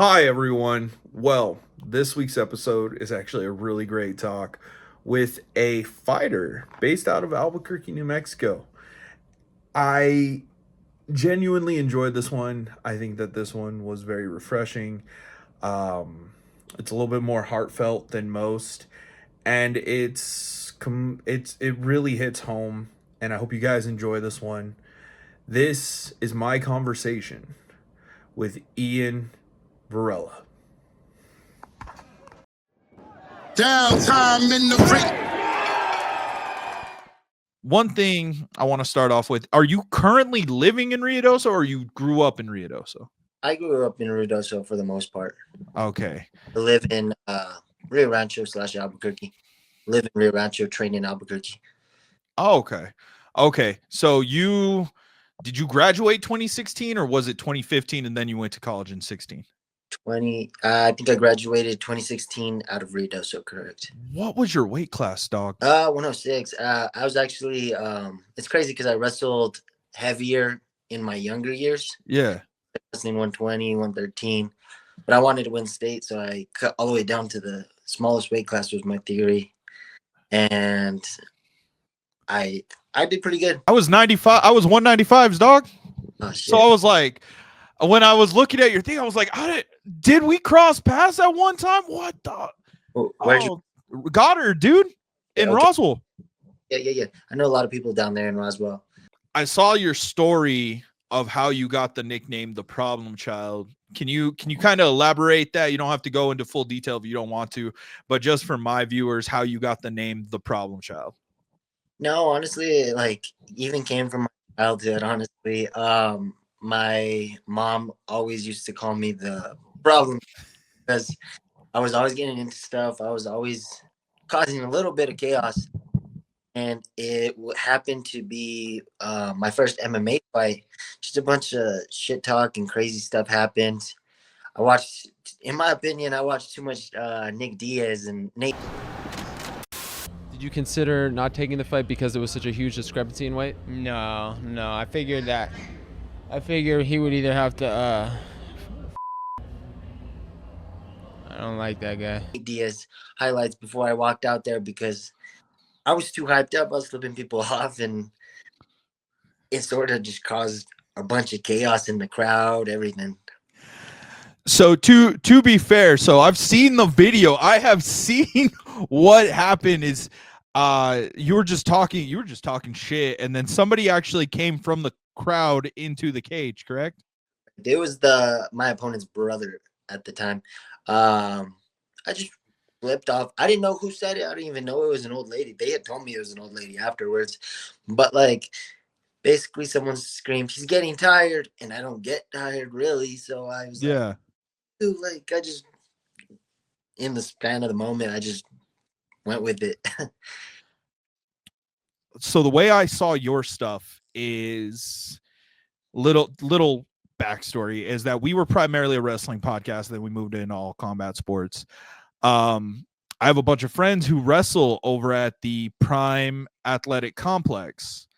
Hi, everyone. Well, this week's episode is actually a really great talk with a fighter based out of Albuquerque, New Mexico. I genuinely enjoyed this one. I think that this one was very refreshing. Um, it's a little bit more heartfelt than most, and it really hits home. And I hope you guys enjoy this one. This is my conversation with Iyean Varela. Downtime in the ring. One thing I want to start off with, are you currently living in Ruidoso or you grew up in Ruidoso? I grew up in Ruidoso for the most part. Okay. I live in Rio Rancho / Albuquerque. Live in Rio Rancho, train in Albuquerque. Oh, okay. Okay. So did you graduate 2016 or was it 2015 and then you went to college in 16? I think I graduated 2016 out of Ruidoso, correct. What was your weight class, dog? 106. I was actually it's crazy because I wrestled heavier in my younger years. Yeah. Wrestling 120, 113. But I wanted to win state, so I cut all the way down to the smallest weight class was my theory. And I did pretty good. I was 95. I was 195s, dog. Oh, shit. So I was like, when I was looking at your thing, I was like, did we cross paths at one time? What the? Where'd you? Goddard, dude, in Okay. Roswell. Yeah. I know a lot of people down there in Roswell. I saw your story of how you got the nickname the Problem Child. Can you kind of elaborate that? You don't have to go into full detail if you don't want to, but just for my viewers, how you got the name the Problem Child. No, honestly, like even came from my childhood. Honestly, my mom always used to call me the problem because I was always getting into stuff. I was always causing a little bit of chaos, and it happened to be my first MMA fight. Just a bunch of shit talk and crazy stuff happened. I watched, in my opinion, I watched too much Nick Diaz and Nate. Did you consider not taking the fight because it was such a huge discrepancy in weight? No. I figured he would either have to. I don't like that guy. Diaz highlights before I walked out there because I was too hyped up. I was flipping people off, and it sort of just caused a bunch of chaos in the crowd, everything. So to be fair, so I've seen the video. I have seen what happened is you were just talking shit, and then somebody actually came from the crowd into the cage, correct? It was my opponent's brother at the time. I just flipped off. I didn't know who said it. I didn't even know it was an old lady. They had told me it was an old lady afterwards. But like basically someone screamed, "He's getting tired," and I don't get tired really. So I was like I just, in the span of the moment, I just went with it. So the way I saw your stuff is little backstory is that we were primarily a wrestling podcast, then we moved into all combat sports. I have a bunch of friends who wrestle over at the Prime Athletic Complex.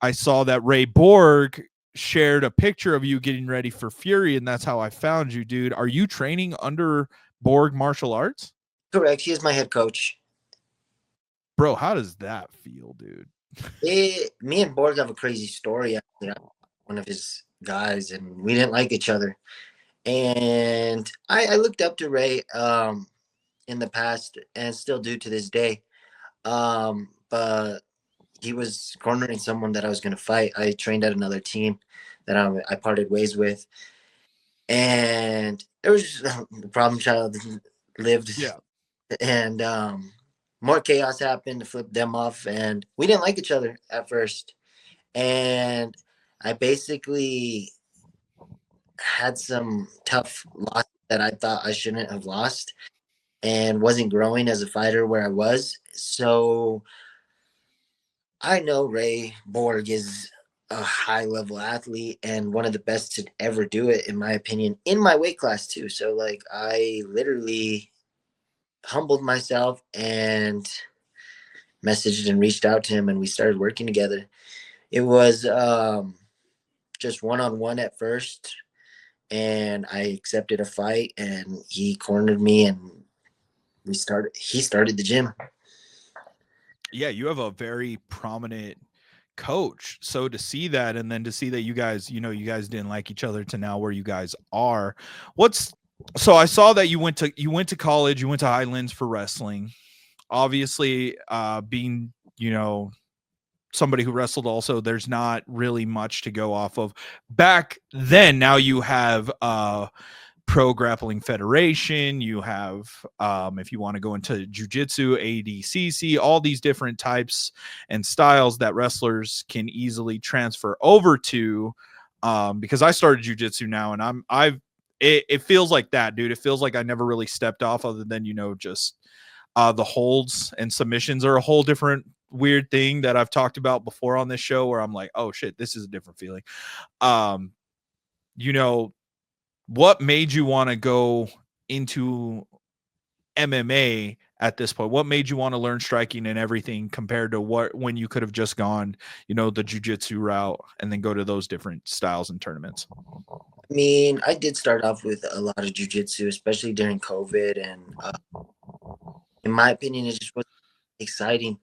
I saw that Ray Borg shared a picture of you getting ready for Fury, and that's how I found you, dude. Are you training under Borg Martial Arts? Correct. He is my head coach. Bro, how does that feel, dude? Me and Borg have a crazy story. Actually, I'm one of his guys, and we didn't like each other. And I looked up to Ray in the past, and still do to this day. But he was cornering someone that I was going to fight. I trained at another team that I parted ways with, and it was just the Problem Child lived. Yeah. And more chaos happened to flip them off, and we didn't like each other at first. And I basically had some tough losses that I thought I shouldn't have lost, and wasn't growing as a fighter where I was. So I know Ray Borg is a high-level athlete and one of the best to ever do it, in my opinion, in my weight class too. So like I literally humbled myself and messaged and reached out to him, and we started working together. It was just one-on-one at first, and I accepted a fight, and he cornered me, and he started the gym. Yeah, you have a very prominent coach. So to see that, and then to see that you guys, you guys didn't like each other to now where you guys are. So I saw that you went to college, you went to Highlands for wrestling. Obviously, being, somebody who wrestled also, there's not really much to go off of back then. Now you have Pro Grappling Federation, you have if you want to go into jiu-jitsu, ADCC, all these different types and styles that wrestlers can easily transfer over to, because I started jiu-jitsu now, and it feels like that, dude. It feels like I never really stepped off, other than just the holds and submissions are a whole different weird thing that I've talked about before on this show, where I'm like, oh shit, this is a different feeling. What made you want to go into MMA at this point? What made you want to learn striking and everything, compared to when you could have just gone, the jiu-jitsu route and then go to those different styles and tournaments? I mean, I did start off with a lot of jiu-jitsu, especially during COVID, and in my opinion, it just was exciting.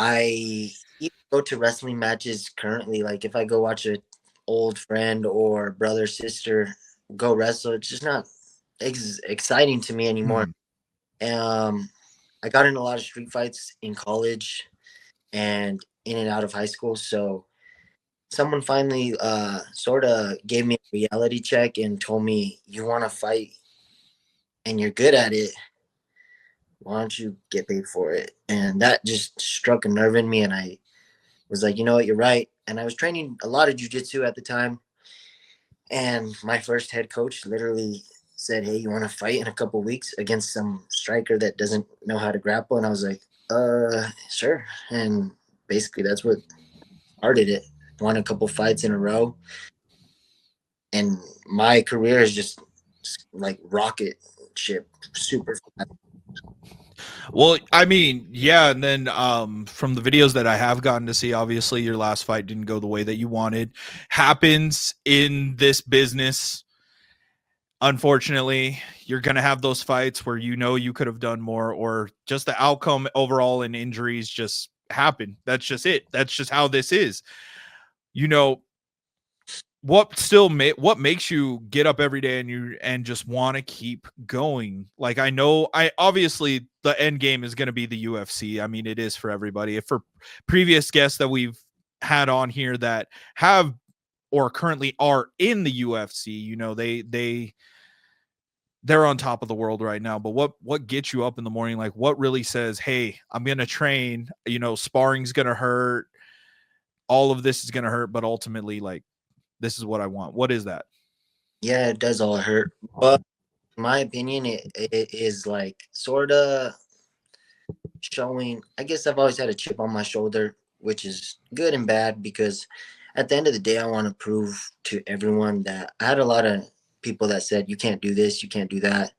I even go to wrestling matches currently. Like if I go watch an old friend or brother, sister go wrestle, it's just not exciting to me anymore. I got in a lot of street fights in college and in and out of high school. So someone finally sort of gave me a reality check and told me, you want to fight and you're good at it, why don't you get paid for it? And that just struck a nerve in me, and I was like, you know what, you're right. And I was training a lot of jiu-jitsu at the time, and my first head coach literally said, hey, you want to fight in a couple weeks against some striker that doesn't know how to grapple? And I was like, sure. And basically that's what started it. Won a couple fights in a row, and my career is just like rocket ship, super fast. Well, I mean, yeah, and then from the videos that I have gotten to see, obviously your last fight didn't go the way that you wanted. Happens in this business. Unfortunately, you're going to have those fights where you could have done more, or just the outcome overall and injuries just happen. That's just it. That's just how this is. What makes you get up every day and just want to keep going? Like, I know obviously the end game is going to be the UFC. I mean, it is for everybody. If for previous guests that we've had on here that have or currently are in the UFC, they're on top of the world right now. But what gets you up in the morning? Like, what really says, hey, I'm going to train, sparring's going to hurt, all of this is going to hurt, but ultimately, like, this is what I want. What is that? Yeah, it does all hurt. But in my opinion, it is like sort of showing, I guess I've always had a chip on my shoulder, which is good and bad, because at the end of the day, I want to prove to everyone that I had a lot of people that said, you can't do this, you can't do that.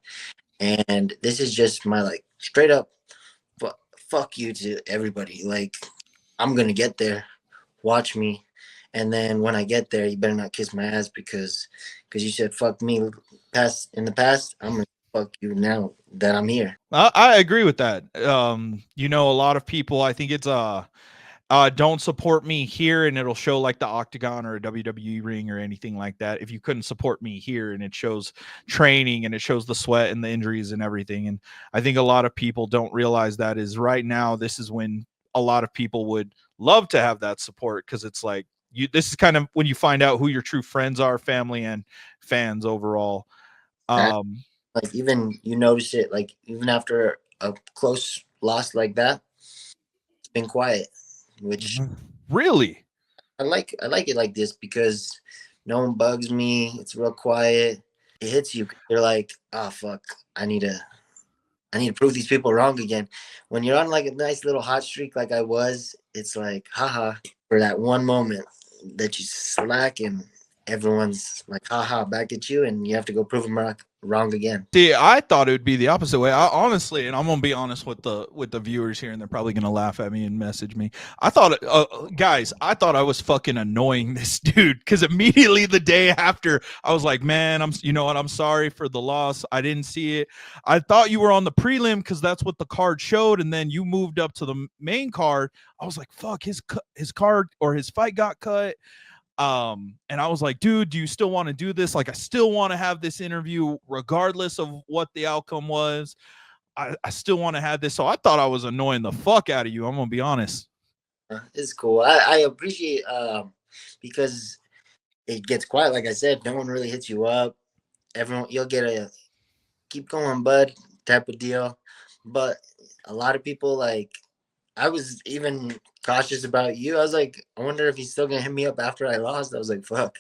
And this is just my like straight up fuck you to everybody. Like, I'm going to get there. Watch me. And then when I get there, you better not kiss my ass because you said fuck me in the past. I'm gonna fuck you now that I'm here. I agree with that. A lot of people, I think it's don't support me here, and it'll show like the octagon or a WWE ring or anything like that. If you couldn't support me here, and it shows training and it shows the sweat and the injuries and everything. And I think a lot of people don't realize that is right now. This is when a lot of people would love to have that support, because it's like, this is kind of when you find out who your true friends are, family and fans overall. Like, even you notice it, like even after a close loss like that, it's been quiet, which really I like it like this, because no one bugs me. It's real quiet. It hits you. You're like, oh fuck, I need to prove these people wrong again. When you're on like a nice little hot streak like I was, it's like, haha, for that one moment that you slack and everyone's like, haha, back at you, and you have to go prove them wrong again. See, I thought it would be the opposite way. I honestly, and I'm gonna be honest with the viewers here, and they're probably gonna laugh at me and message me. I thought, guys, I thought I was fucking annoying this dude because immediately the day after, I was like, man, you know what? I'm sorry for the loss. I didn't see it. I thought you were on the prelim because that's what the card showed, and then you moved up to the main card. I was like, fuck, his card or his fight got cut. And I was like, dude, do you still want to do this? Like, I still want to have this interview regardless of what the outcome was. I still want to have this. So I thought I was annoying the fuck out of you. I'm going to be honest. It's cool. I appreciate because it gets quiet. Like I said, no one really hits you up. Everyone, you'll get a keep going, bud type of deal. But a lot of people, like, I was even cautious about you. I was like, I wonder if he's still gonna hit me up after I lost. I was like, fuck.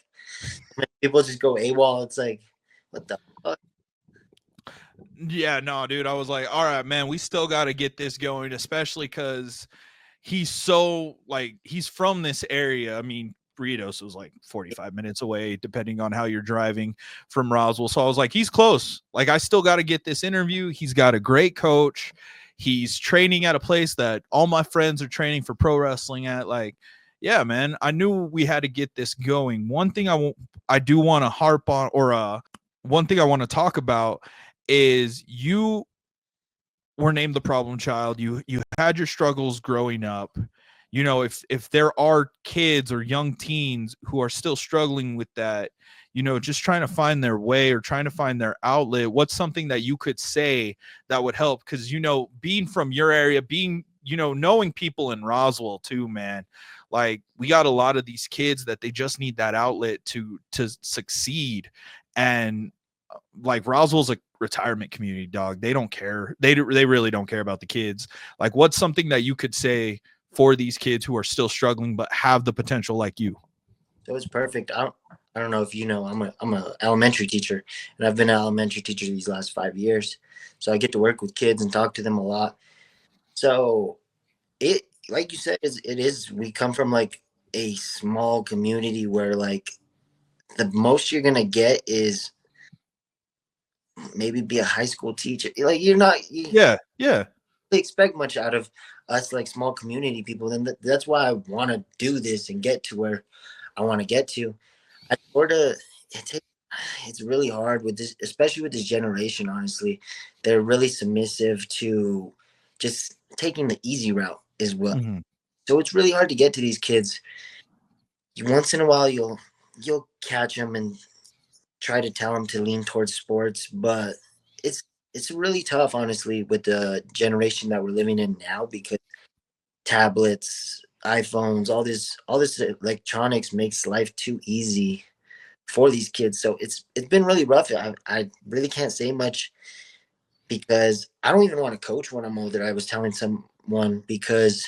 People just go AWOL. It's like, what the fuck? Yeah, no, dude. I was like, all right, man, we still got to get this going, especially because he's so, like, he's from this area. I mean, Burritos was like 45 minutes away, depending on how you're driving from Roswell. So I was like, he's close. Like, I still got to get this interview. He's got a great coach. He's training at a place that all my friends are training for pro wrestling at. Like, yeah, man, I knew we had to get this going. One thing I do want to harp on, or one thing I want to talk about is you were named the problem child. You had your struggles growing up. You know, if there are kids or young teens who are still struggling with that, you know, just trying to find their way or trying to find their outlet, what's something that you could say that would help? Because, you know, being from your area, being, you know, knowing people in Roswell too, man, like, we got a lot of these kids that they just need that outlet to succeed. And like, Roswell's a retirement community, dog. They don't care. They really don't care about the kids. Like, what's something that you could say for these kids who are still struggling but have the potential like you? So it's perfect. I don't know if you know, I'm a elementary teacher, and I've been an elementary teacher these last 5 years. So I get to work with kids and talk to them a lot. So it, like you said, we come from like a small community where, like, the most you're gonna get is maybe be a high school teacher. Like, you expect much out of us, like, small community people. And that's why I want to do this and get to where I want to get to. It's really hard with this, especially with this generation. Honestly, they're really submissive to just taking the easy route as well. Mm-hmm. So it's really hard to get to these kids. Once in a while, you'll catch them and try to tell them to lean towards sports, but it's really tough, honestly, with the generation that we're living in now, because tablets, iPhones, all this electronics makes life too easy for these kids. So it's been really rough. I really can't say much because I don't even want to coach when I'm older. I was telling someone, because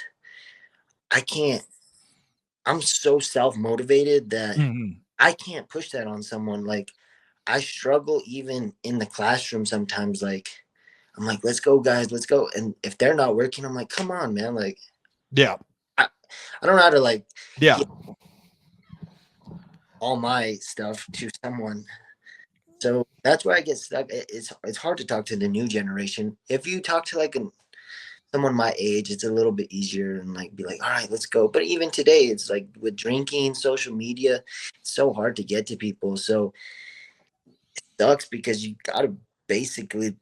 I'm so self-motivated that I can't push that on someone. Like, I struggle even in the classroom sometimes. Like, I'm like, let's go, guys, let's go. And if they're not working, I'm like, come on, man. Like, yeah, I don't know how to, like, yeah, all my stuff to someone. So that's where I get stuck. It's hard to talk to the new generation. If you talk to, like, someone my age, it's a little bit easier, and, like, be like, all right, let's go. But even today, it's like, with drinking, social media, it's so hard to get to people. So it sucks because you got to basically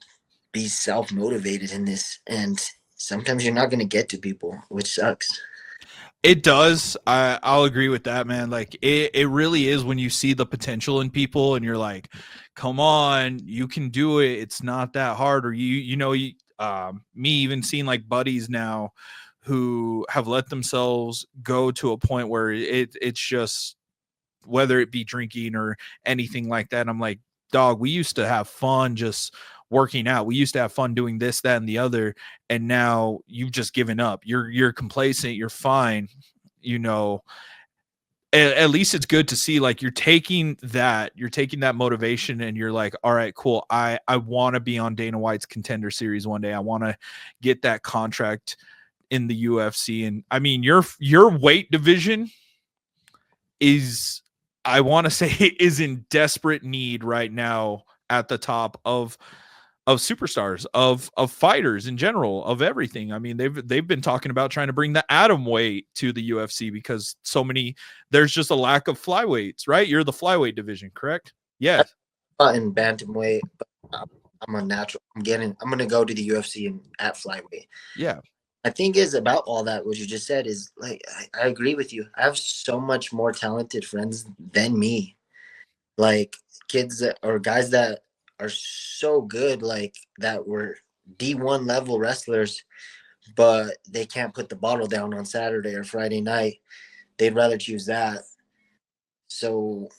be self-motivated in this, and sometimes you're not going to get to people, which sucks. It does. I'll agree with that, man. Like, it really is when you see the potential in people and you're like, come on, you can do it. It's not that hard. Or me even seeing, like, buddies now who have let themselves go to a point where it's just, whether it be drinking or anything like that. I'm like, dog, we used to have fun just working out. We used to have fun doing this, that, and the other. And now you've just given up. You're complacent. You're fine. You know, at least it's good to see, like, you're taking that motivation and you're like, all right, cool. I want to be on Dana White's Contender Series one day. I want to get that contract in the UFC. And I mean, your weight division is I want to say is in desperate need right now at the top of superstars, of fighters in general, of everything. I mean, they've been talking about trying to bring the atom weight to the UFC because there's just a lack of flyweights, right? You're the flyweight division, correct? I Yes. fought in bantamweight, but I'm a natural. I'm gonna go to the UFC and at flyweight. Yeah. I think is about all that what you just said is like I agree with you. I have so much more talented friends than me. Like kids that or guys that are so good, like that were D1 level wrestlers, but they can't put the bottle down on Saturday or Friday night. They'd rather choose that. So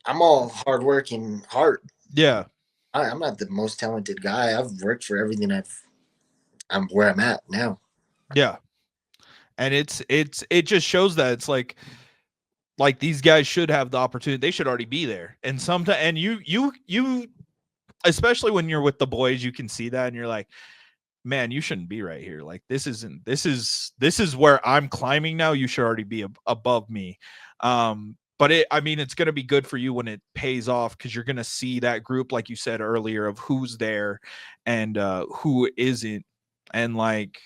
I'm all hard work and heart. Yeah. I'm not the most talented guy. I've worked for everything I'm where I'm at now. Yeah. And it just shows that it's like these guys should have the opportunity. They should already be there. And sometimes, and you, especially when you're with the boys, you can see that and you're like, man, you shouldn't be right here. Like this is where I'm climbing now. You should already be above me. But I mean, it's going to be good for you when it pays off because you're going to see that group, like you said earlier, of who's there and who isn't. And like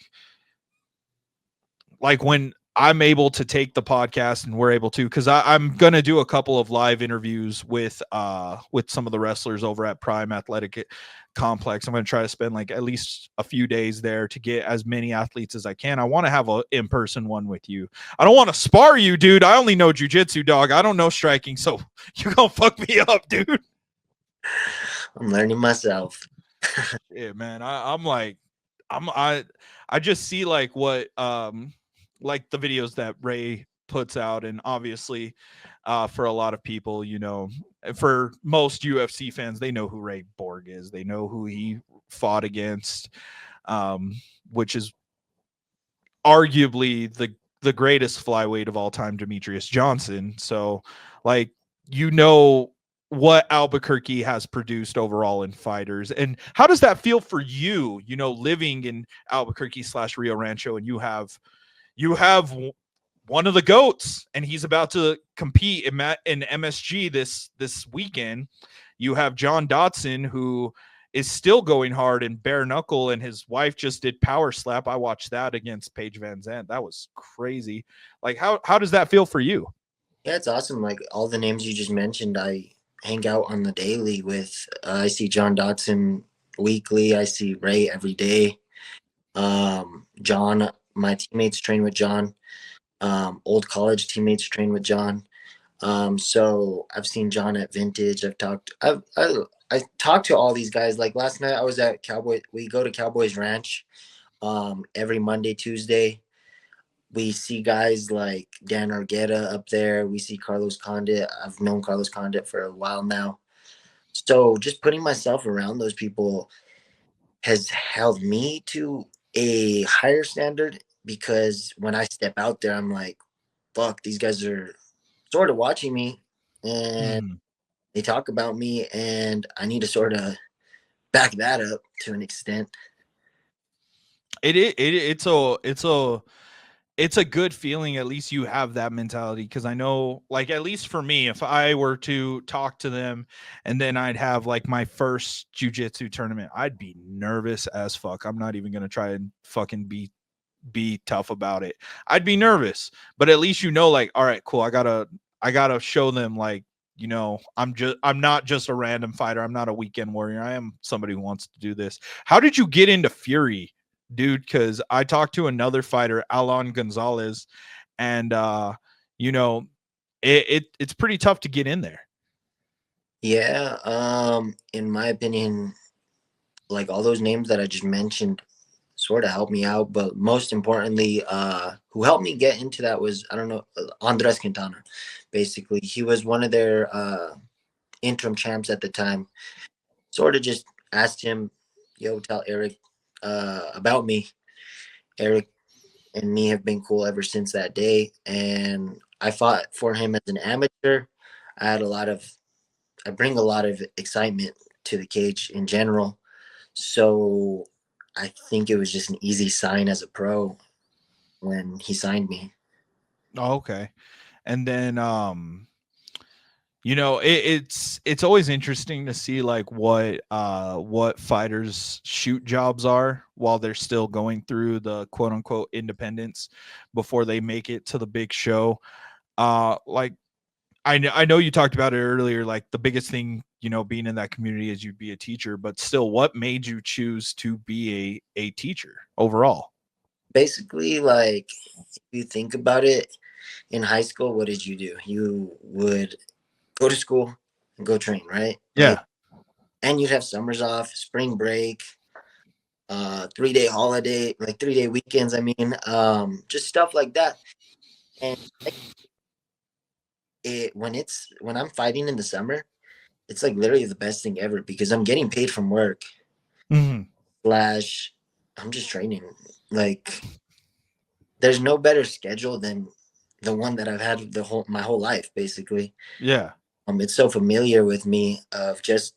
when I'm able to take the podcast and we're able to, because I'm gonna do a couple of live interviews with some of the wrestlers over at Prime Athletic Complex. I'm gonna try to spend like at least a few days there to get as many athletes as I can. I want to have a in-person one with you. I don't want to spar you, dude. I only know jujitsu, dog. I don't know striking, so you're gonna fuck me up, dude. I'm learning myself. Yeah, man. I just see like what like the videos that Ray puts out, and obviously for a lot of people, you know, for most UFC fans, they know who Ray Borg is. They know who he fought against, which is arguably the greatest flyweight of all time, Demetrius Johnson. So like, you know what Albuquerque has produced overall in fighters. And how does that feel for you, you know, living in Albuquerque / Rio Rancho, and you have one of the goats, and he's about to compete in MSG this weekend. You have John Dotson, who is still going hard in bare knuckle, and his wife just did power slap. I watched that against Paige Van Zandt. That was crazy. Like, how does that feel for you? Yeah, it's awesome. Like all the names you just mentioned, I hang out on the daily with. I see John Dotson weekly. I see Ray every day. John, my teammates train with John. Old college teammates train with John. So I've seen John at Vintage. I talked to all these guys. Like last night, I was at Cowboy. We go to Cowboys Ranch every Monday, Tuesday. We see guys like Dan Argueta up there. We see Carlos Condit. I've known Carlos Condit for a while now. So just putting myself around those people has held me to a higher standard because when I step out there, I'm like, fuck, these guys are sort of watching me and they talk about me, and I need to sort of back that up to an extent. It's a good feeling. At least you have that mentality, because I know, like, at least for me, if I were to talk to them and then I'd have like my first jiu-jitsu tournament, I'd be nervous as fuck. I'm not even gonna try and fucking be tough about it. I'd be nervous, but at least, you know, like, all right, cool, I gotta show them, like, you know, I'm not just a random fighter. I'm not a weekend warrior. I am somebody who wants to do this. How did you get into Fury, dude? Because I talked to another fighter, Alan Gonzalez, and you know, it's pretty tough to get in there. Yeah, in my opinion, like all those names that I just mentioned sort of helped me out, but most importantly, who helped me get into that was, I don't know, Andres Quintana. Basically, he was one of their interim champs at the time. Sort of just asked him, yo, tell Eric about me. Eric and me have been cool ever since that day, and I fought for him as an amateur. I bring a lot of excitement to the cage in general, so I think it was just an easy sign as a pro when he signed me. Oh, okay. And then You know, it's always interesting to see like what fighters' shoot jobs are while they're still going through the quote unquote independence before they make it to the big show. Like I know you talked about it earlier, like the biggest thing, you know, being in that community is you'd be a teacher, but still, what made you choose to be a teacher overall? Basically, like, if you think about it, in high school, what did you do? You would go to school and go train, right? Like, Yeah. and you'd have summers off, spring break, 3-day holiday, like 3-day weekends. I mean, just stuff like that. And when I'm fighting in the summer, it's like literally the best thing ever because I'm getting paid from work Mhm. slash I'm just training. Like, there's no better schedule than the one that I've had my whole life, basically. Yeah. It's so familiar with me of just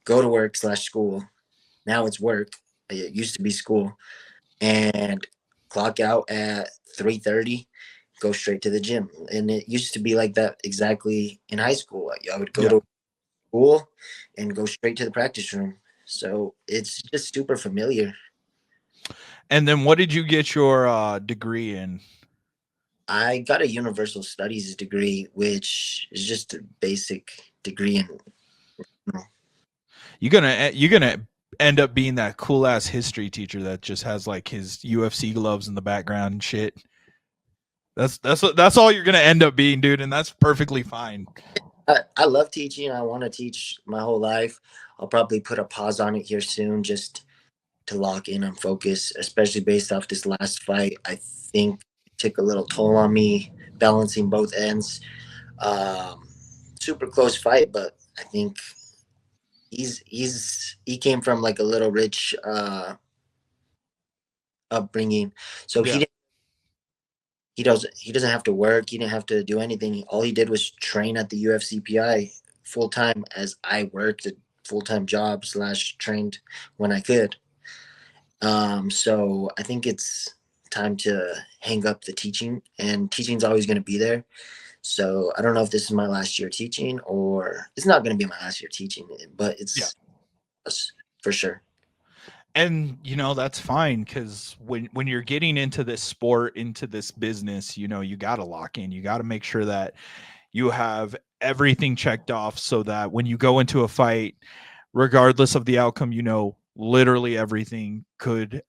go to work slash school. Now it's work. It used to be school, and clock out at 3:30, go straight to the gym. And it used to be like that exactly in high school. I would go Yeah. to school and go straight to the practice room. So it's just super familiar. And then what did you get your degree in? I got a universal studies degree, which is just a basic degree in. You're gonna end up being that cool ass history teacher that just has like his UFC gloves in the background and shit. That's all you're gonna end up being, dude, and that's perfectly fine. I love teaching. I want to teach my whole life. I'll probably put a pause on it here soon just to lock in and focus, especially based off this last fight. I think it took a little toll on me balancing both ends. Um, Super close fight, but I think he came from like a little rich upbringing, so Yeah. he doesn't have to work. He didn't have to do anything. All he did was train at the UFCPI full time as I worked a full time job slash trained when I could. So I think it's time to hang up the teaching, and teaching's always going to be there. So I don't know if this is my last year teaching, or it's not going to be my last year teaching, but it's for sure. And you know that's fine because when you're getting into this sport, into this business, you know you got to lock in. You got to make sure that you have everything checked off so that when you go into a fight, regardless of the outcome, you know literally everything could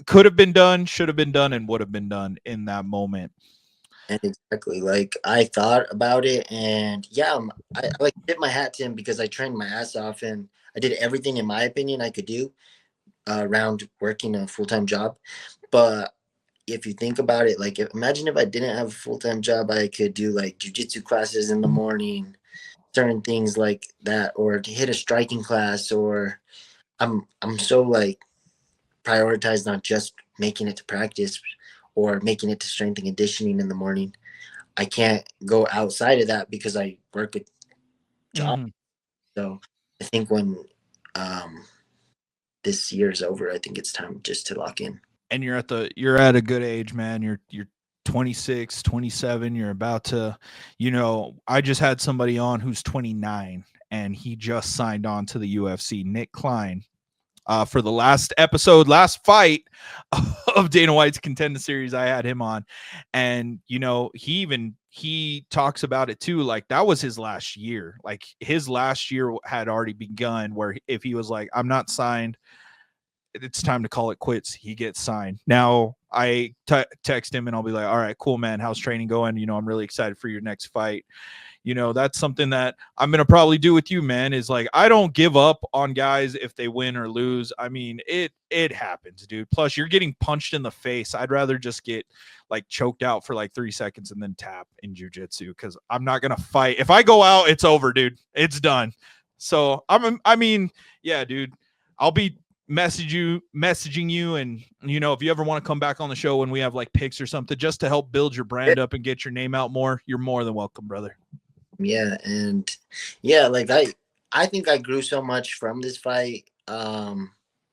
have been done, should have been done, and would have been done in that moment. And exactly, like I thought about it, and yeah, I like tip my hat to him because I trained my ass off, and I did everything in my opinion I could do around working a full time job. But if you think about it, like imagine if I didn't have a full time job, I could do like jujitsu classes in the morning, certain things like that, or to hit a striking class, or I'm so like prioritized on just making it to practice or making it to strength and conditioning in the morning. I can't go outside of that because I work a job. Mhm. So I think when um, this year is over, I think it's time just to lock in. And you're at a good age, man. You're 26, 27. You're about to, you know, I just had somebody on who's 29 and he just signed on to the UFC, Nick Klein. For the last episode, last fight of Dana White's Contender Series, I had him on, and you know he talks about it too. Like that was his last year. Like his last year had already begun. Where if he was like, "I'm not signed," it's time to call it quits. He gets signed. Now I text him and I'll be like, all right, cool, man. How's training going? You know, I'm really excited for your next fight. You know, that's something that I'm going to probably do with you, man, is like, I don't give up on guys if they win or lose. I mean, it happens, dude. Plus you're getting punched in the face. I'd rather just get like choked out for like 3 seconds and then tap in jujitsu. Because I'm not going to fight. If I go out, it's over, dude. It's done. So I mean, yeah, dude, I'll be messaging you, and you know if you ever want to come back on the show when we have like picks or something just to help build your brand up and get your name out more, you're more than welcome, brother. Yeah, and yeah, like I think I grew so much from this fight,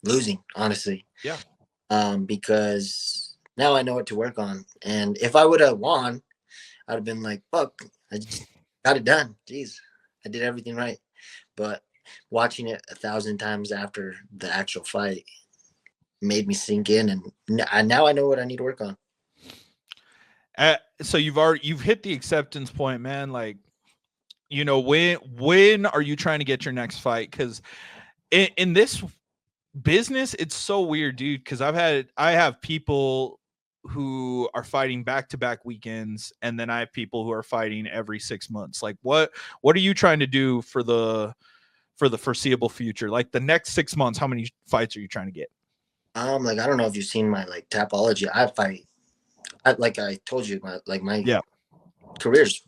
losing, honestly. Yeah. Because now I know what to work on. And if I would have won, I'd have been like, fuck, I just got it done. Jeez. I did everything right. But watching it 1,000 times after the actual fight made me sink in, and now I know what I need to work on. So you've hit the acceptance point, man. Like, when are you trying to get your next fight? Because in this business, it's so weird, dude. Because I have people who are fighting back-to-back weekends, and then I have people who are fighting every 6 months. Like, what are you trying to do for the foreseeable future? Like the next 6 months, how many fights are you trying to get? Like I don't know if you've seen my like Tapology. Like I told you, my Yeah. career's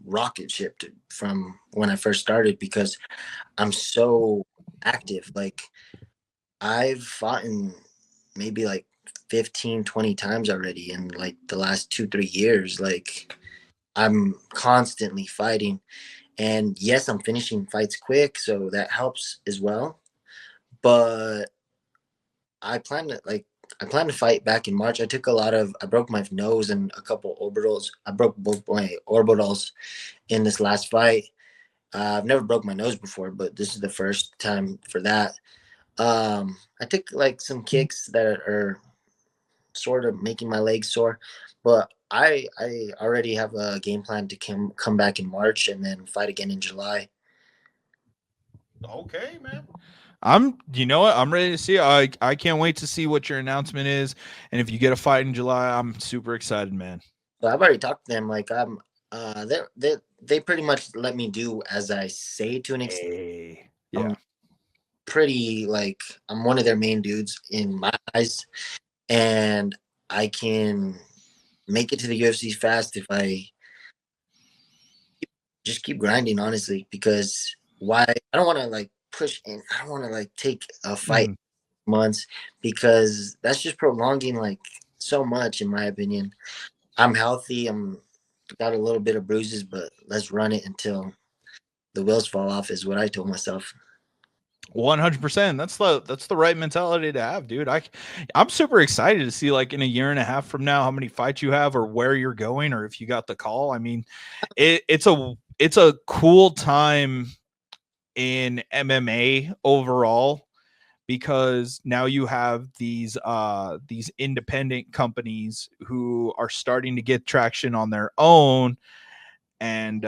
rocket shipped from when I first started because I'm so active. Like I've fought in maybe like 15, 20 times already in like the last 2, 3 years. Like I'm constantly fighting. And yes, I'm finishing fights quick, so that helps as well. But I plan to fight back in March. I broke my nose and a couple orbitals. I broke both my orbitals in this last fight. I've never broke my nose before, but this is the first time for that. I took like some kicks that are sort of making my legs sore, but I already have a game plan to come back in March and then fight again in July. Okay, man. You know what? I'm ready to see. I can't wait to see what your announcement is. And if you get a fight in July, I'm super excited, man. So I've already talked to them. Like they pretty much let me do as I say to an extent. Hey. Yeah. I'm pretty like I'm one of their main dudes in my eyes, and I can make it to the UFC fast if I just keep grinding, honestly, because why I don't want to like push in. I don't want to like take a fight months because that's just prolonging like so much, in my opinion. I'm healthy. I'm got a little bit of bruises, but let's run it until the wheels fall off, is what I told myself. 100%. That's the right mentality to have, dude. I'm super excited to see like in a year and a half from now how many fights you have or where you're going or if you got the call. I mean, it's a cool time in MMA overall because now you have these independent companies who are starting to get traction on their own and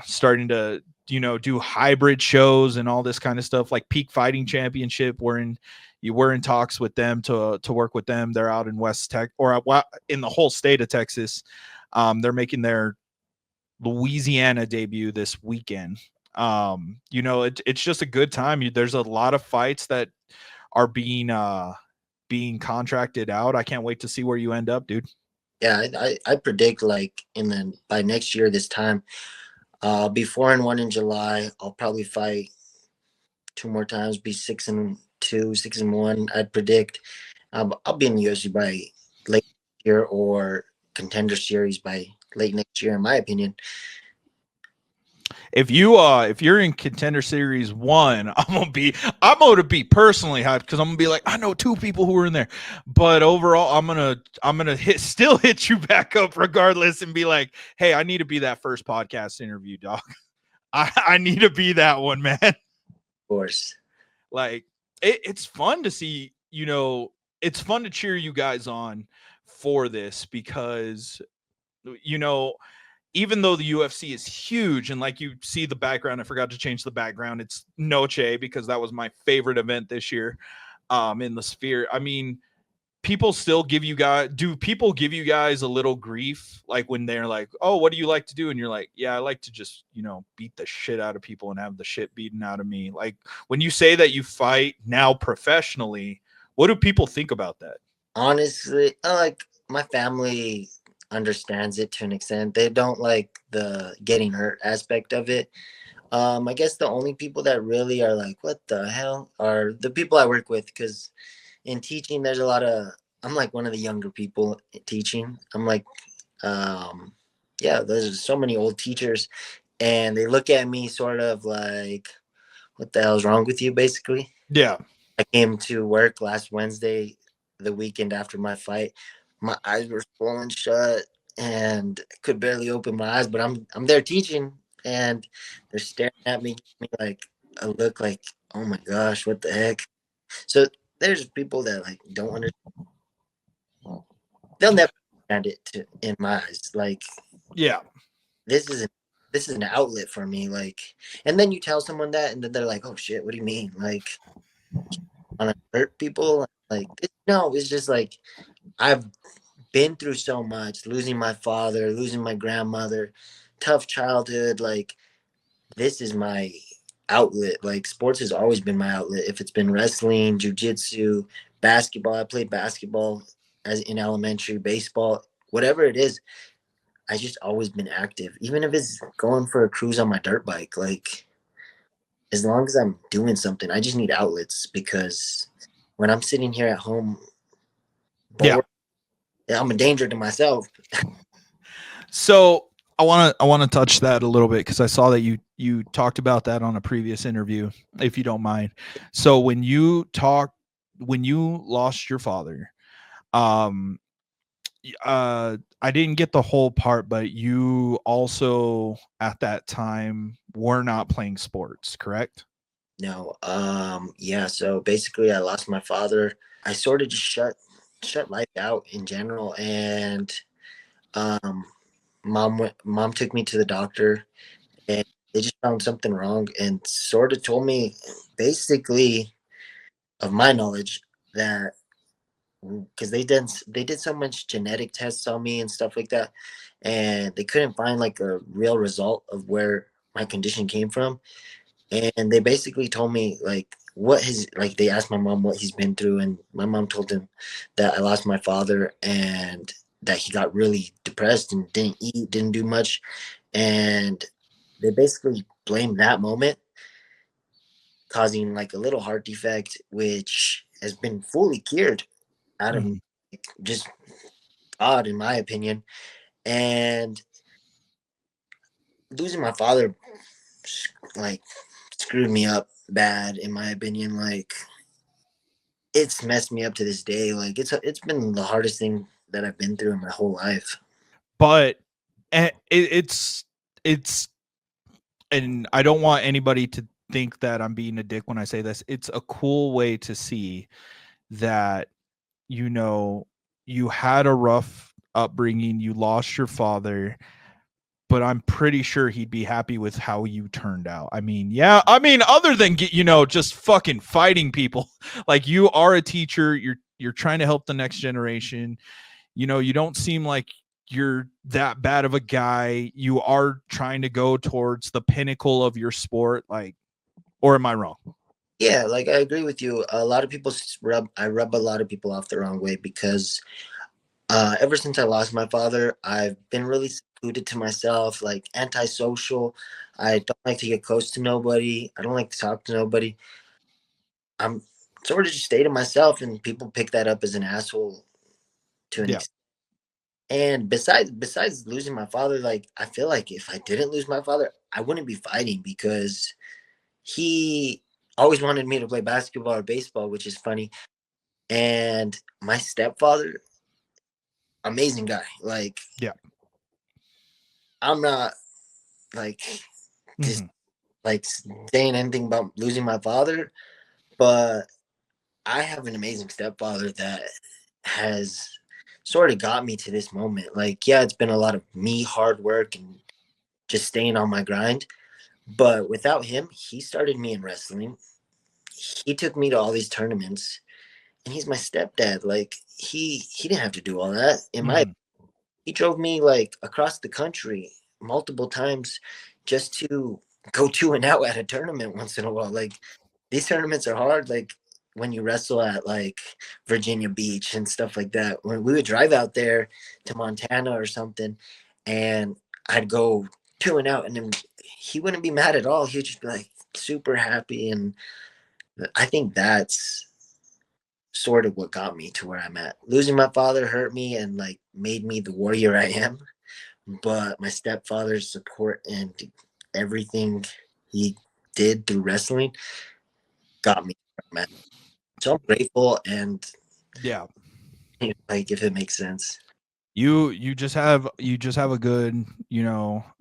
starting to do hybrid shows and all this kind of stuff. Like Peak Fighting Championship, you were in talks with them to work with them. They're out in West Tech or in the whole state of Texas. They're making their Louisiana debut this weekend. It's just a good time. There's a lot of fights that are being contracted out. I can't wait to see where you end up, dude. Yeah, I predict like by next year this time, be 4-1 in July. I'll probably fight 2 more times, be 6-2, 6-1. I'd predict. I'll be in the UFC by late year or Contender Series by late next year, in my opinion. If you're in Contender Series 1, I'm gonna be personally hyped because I'm gonna be like, I know 2 people who are in there. But overall, I'm gonna still hit you back up regardless and be like, hey, I need to be that first podcast interview, dog. I need to be that one, man. Of course. Like it's fun to see, it's fun to cheer you guys on for this because even though the UFC is huge and like you see the background, I forgot to change the background. It's Noche because that was my favorite event this year in the Sphere. I mean, people give you guys a little grief? Like when they're like, oh, what do you like to do? And you're like, yeah, I like to just, beat the shit out of people and have the shit beaten out of me. Like when you say that you fight now professionally, what do people think about that? Honestly, like my family understands it to an extent. They don't like the getting hurt aspect of it. I guess the only people that really are like, what the hell, are the people I work with, because in teaching there's a lot of, I'm like one of the younger people teaching. I'm like, yeah, there's so many old teachers and they look at me sort of like, what the hell's wrong with you, basically. Yeah. I came to work last Wednesday, the weekend after my fight. My eyes were swollen shut and could barely open my eyes, but I'm there teaching, and they're staring at me, giving me like a look like, oh my gosh, what the heck? So there's people that like don't understand. They'll never understand it in my eyes. Like Yeah. this is this is an outlet for me. Like, and then you tell someone that, and then they're like, oh shit, what do you mean? Like, want to hurt people? Like, no, it's just like I've been through so much, losing my father, losing my grandmother, tough childhood. Like, this is my outlet. Like, sports has always been my outlet. If it's been wrestling, jujitsu, basketball, I played basketball as in elementary, baseball, whatever it is. I just always been active, even if it's going for a cruise on my dirt bike. Like, as long as I'm doing something, I just need outlets because when I'm sitting here at home bored, I'm a danger to myself. So I want to touch that a little bit because I saw that you talked about that on a previous interview, if you don't mind. So when you lost your father, um, I didn't get the whole part, but you also at that time were not playing sports, correct? No, yeah. So basically, I lost my father. I sort of just shut life out in general, and um, mom took me to the doctor, and they just found something wrong, and sort of told me, basically, of my knowledge, that because they did so much genetic tests on me and stuff like that, and they couldn't find like a real result of where my condition came from, and they basically told me like what his like they asked my mom what he's been through, and my mom told him that I lost my father and that he got really depressed and didn't eat, didn't do much, and they basically blamed that moment causing like a little heart defect, which has been fully cured out of Mhm. just God, in my opinion. And losing my father, like, screwed me up bad, in my opinion. Like, it's messed me up to this day. Like, it's been the hardest thing that I've been through in my whole life. But it's and I don't want anybody to think that I'm being a dick when I say this. It's a cool way to see that you had a rough upbringing, you lost your father, but I'm pretty sure he'd be happy with how you turned out. I mean, yeah, I mean, other than just fucking fighting people, like you are a teacher, you're trying to help the next generation. You don't seem like you're that bad of a guy. You are trying to go towards the pinnacle of your sport, like, or am I wrong? Yeah, like, I agree with you. A lot of people I rub a lot of people off the wrong way because ever since I lost my father, I've been really secluded to myself, like antisocial. I don't like to get close to nobody. I don't like to talk to nobody. I'm sort of just stay to myself, and people pick that up as an asshole to an Yeah. extent. And besides losing my father, like, I feel like if I didn't lose my father, I wouldn't be fighting because he always wanted me to play basketball or baseball, which is funny. And my stepfather, amazing guy. Like, Yeah. I'm not like just Mhm. like saying anything about losing my father, but I have an amazing stepfather that has sort of got me to this moment. Like, yeah, it's been a lot of me hard work and just staying on my grind. But without him, he started me in wrestling. He took me to all these tournaments, and he's my stepdad. Like, he didn't have to do all that. Mhm. He drove me like across the country multiple times just to go 2 and out at a tournament once in a while. Like, these tournaments are hard. Like, when you wrestle at like Virginia Beach and stuff like that, when we would drive out there to Montana or something, and I'd go 2 and out, and then he wouldn't be mad at all. He'd just be like super happy. And I think that's sort of what got me to where I'm at. Losing my father hurt me and like made me the warrior I am, but my stepfather's support and everything he did through wrestling got me where I'm at. So I'm grateful, and Yeah. like, if it makes sense. You just have a good,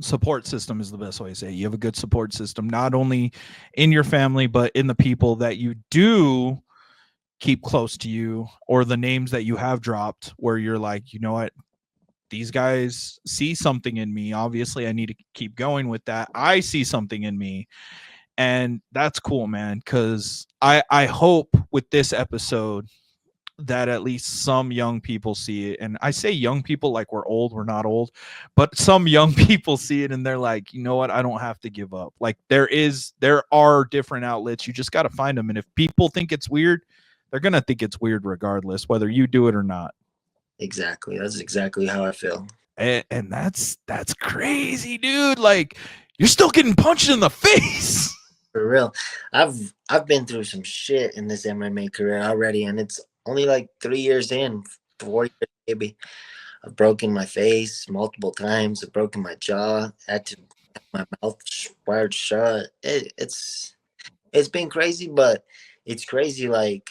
support system is the best way to say it. You have a good support system, not only in your family, but in the people that you do keep close to you, or the names that you have dropped where you're like, you know what, these guys see something in me. Obviously, I need to keep going with that. I see something in me. And that's cool, man. Cause I hope with this episode that at least some young people see it. And I say young people like we're old, we're not old, but some young people see it and they're like, you know what, I don't have to give up. Like there are different outlets. You just got to find them. And if people think it's weird, they're gonna think it's weird regardless, whether you do it or not. Exactly. That's exactly how I feel. And that's crazy, dude. Like you're still getting punched in the face. For real. I've been through some shit in this MMA career already, and it's only like 3 years in, 4 years maybe. I've broken my face multiple times. I've broken my jaw. Had to have my mouth wired shut. It's been crazy, but it's crazy like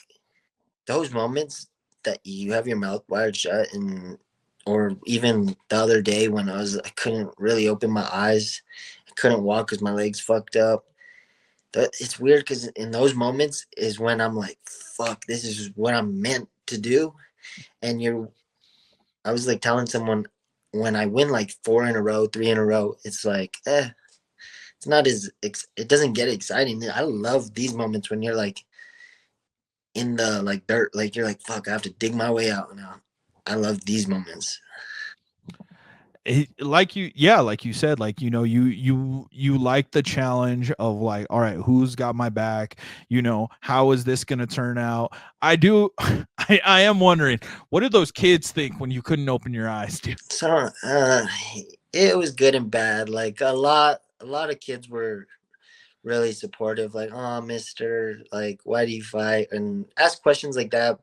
those moments that you have your mouth wired shut, and or even the other day when I couldn't really open my eyes. I couldn't walk because my legs fucked up. It's weird because in those moments is when I'm like, fuck, this is what I'm meant to do. And I was like telling someone, when I win like 4 in a row, 3 in a row, it's like, it's not it doesn't get exciting. I love these moments when you're like in the like dirt, like you're like, fuck, I have to dig my way out now. I love these moments. Like you said, like, you like the challenge of like, all right, who's got my back, how is this gonna turn out? I do. I am wondering, what did those kids think when you couldn't open your eyes, dude? So it was good and bad. Like a lot of kids were really supportive, like, oh, mister, like, why do you fight, and ask questions like that.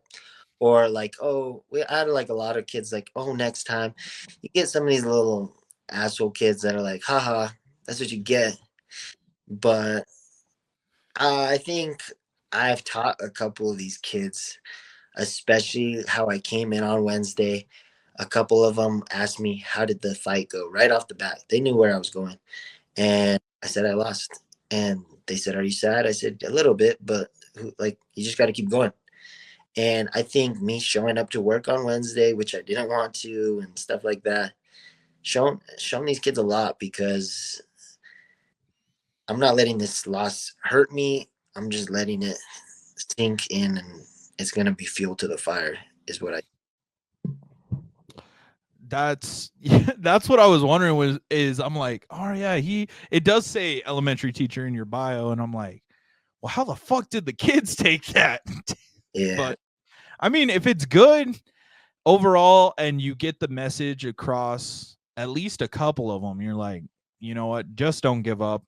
Or like, oh, I had like a lot of kids like, oh, next time. You get some of these little asshole kids that are like, haha, that's what you get. But I think I've taught a couple of these kids, especially how I came in on Wednesday. A couple of them asked me, how did the fight go? Right off the bat. They knew where I was going. And I said, I lost. And they said, are you sad? I said, a little bit, but like, you just got to keep going. And I think me showing up to work on Wednesday, which I didn't want to, and stuff like that, showing these kids a lot, because I'm not letting this loss hurt me. I'm just letting it sink in, and it's gonna be fuel to the fire, is what I. That's that's what I was wondering is I'm like, oh yeah, it does say elementary teacher in your bio, and I'm like, well, how the fuck did the kids take that? Yeah. But I mean, if it's good overall and you get the message across at least a couple of them, you're like, you know what, just don't give up.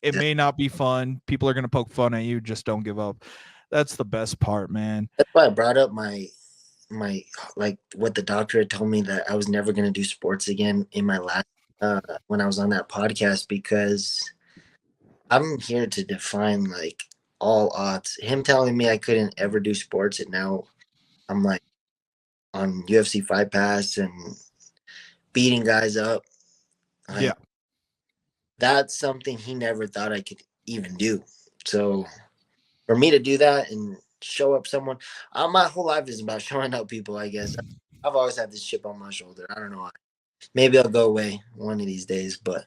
It may not be fun. People are going to poke fun at you. Just don't give up. That's the best part, man. That's why I brought up my like what the doctor had told me, that I was never going to do sports again in my last when I was on that podcast, because I'm here to define like all odds. Him telling me I couldn't ever do sports, and now I'm like on UFC Fight Pass and beating guys up. Like, Yeah. that's something he never thought I could even do. So for me to do that and show up someone, my whole life is about showing up people, I guess. I've always had this chip on my shoulder. I don't know why. Maybe I'll go away one of these days, but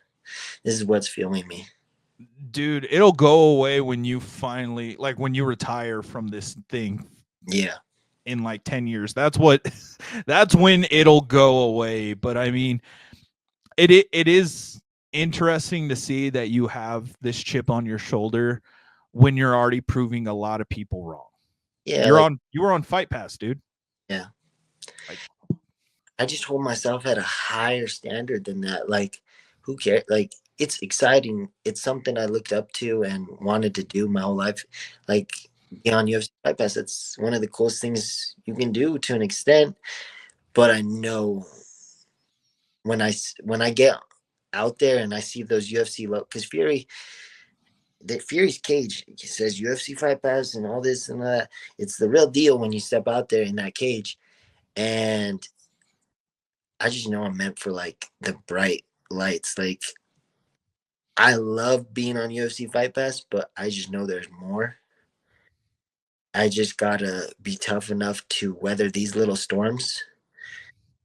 this is what's fueling me. Dude, it'll go away when you finally, like, when you retire from this thing. Yeah. In like 10 years. That's when it'll go away. But I mean, it is interesting to see that you have this chip on your shoulder when you're already proving a lot of people wrong. Yeah. You were on Fight Pass, dude. Yeah. Like, I just hold myself at a higher standard than that. Like, who cares? Like, it's exciting. It's something I looked up to and wanted to do my whole life. Like, on UFC Fight Pass, that's one of the coolest things you can do to an extent. But I know when I get out there and I see those UFC because Fury's cage, it says UFC Fight Pass and all this and that. It's the real deal when you step out there in that cage. And I just know I'm meant for like the bright lights. Like I love being on UFC Fight Pass, but I just know there's more. I just gotta be tough enough to weather these little storms